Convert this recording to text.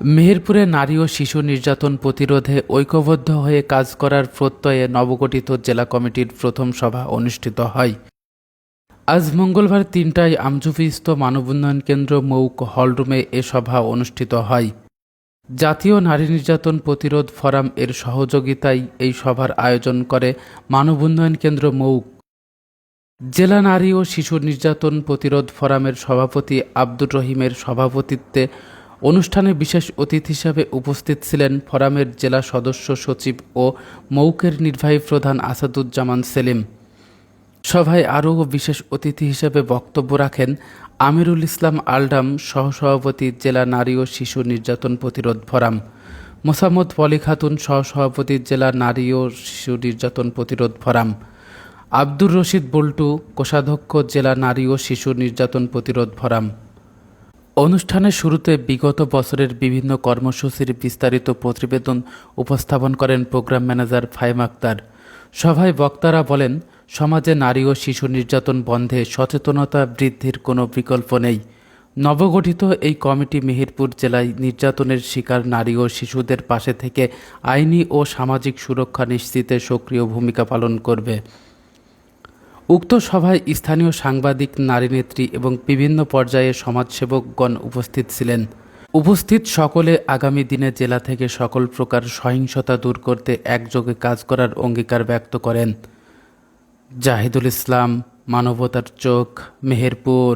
মেহেরপুরে নারী ও শিশু নির্যাতন প্রতিরোধে ঐক্যবদ্ধ হয়ে কাজ করার প্রত্যয়ে নবগঠিত জেলা কমিটির প্রথম সভা অনুষ্ঠিত হয়। আজ মঙ্গলবার ৩টায় আমজুফিস্থ মানব উন্নয়ন কেন্দ্র মৌক হলরুমে এ সভা অনুষ্ঠিত হয়। জাতীয় নারী নির্যাতন প্রতিরোধ ফোরাম এর সহযোগিতায় এই সভার আয়োজন করে মানব উন্নয়ন কেন্দ্র মৌক। জেলা নারী ও শিশু নির্যাতন প্রতিরোধ ফোরামের সভাপতি আব্দুর রহিমের সভাপতিত্বে অনুষ্ঠানে বিশেষ অতিথি হিসেবে উপস্থিত ছিলেন ফোরামের জেলা সদস্য সচিব ও মৌকের নির্বাহী প্রধান আসাদুজ্জামান সেলিম। সভায় আরও বিশেষ অতিথি হিসেবে বক্তব্য রাখেন আমিরুল ইসলাম আলডাম, সহসভাপতি জেলা নারী ও শিশু নির্যাতন প্রতিরোধ ফোরাম, মোসাম্মদ পলি খাতুন, সহসভাপতি জেলা নারী ও শিশু নির্যাতন প্রতিরোধ ফোরাম, আব্দুর রশিদ বল্টু, কোষাধ্যক্ষ জেলা নারী ও শিশু নির্যাতন প্রতিরোধ ফোরাম। অনুষ্ঠানের শুরুতে বিগত বছরের বিভিন্ন কর্মসূচির বিস্তারিত প্রতিবেদন উপস্থাপন করেন প্রোগ্রাম ম্যানেজার ফাহিম আক্তার। সভায় বক্তারা বলেন, সমাজে নারী ও শিশু নির্যাতন বন্ধে সচেতনতা বৃদ্ধির কোনো বিকল্প নেই। নবগঠিত এই কমিটি মেহেরপুর জেলায় নির্যাতনের শিকার নারী ও শিশুদের পাশে থেকে আইনি ও সামাজিক সুরক্ষা নিশ্চিতে সক্রিয় ভূমিকা পালন করবে। উক্ত সভায় স্থানীয় সাংবাদিক, নারী নেত্রী এবং বিভিন্ন পর্যায়ে সমাজসেবকগণ উপস্থিত ছিলেন। উপস্থিত সকলে আগামী দিনে জেলা থেকে সকল প্রকার সহিংসতা দূর করতে একযোগে কাজ করার অঙ্গীকার ব্যক্ত করেন। জাহিদুল ইসলাম, মানবতার চোখ, মেহেরপুর।